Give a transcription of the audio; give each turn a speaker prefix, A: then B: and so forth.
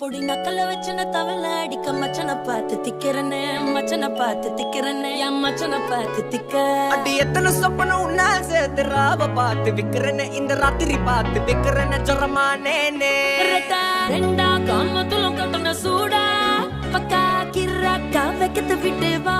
A: பொடி நக்கல வச்சுன தவள அடிக்க மச்சனை பார்த்து திக்கிறனே மச்சனை பார்த்து திக்கிறனே என் மச்சனை பார்த்து திக்க
B: அடி எத்தனை சொப்பன உன்னா சேர்த்து ராவ பார்த்து விக்கிறனே இந்த ராத்திரி பார்த்து விக்கிறனே ஜொரமானே
A: ரெண்டா காமத்துல கட்டண சூடா பக்கா கிராக்கா வைக்கத்து விட்டு வா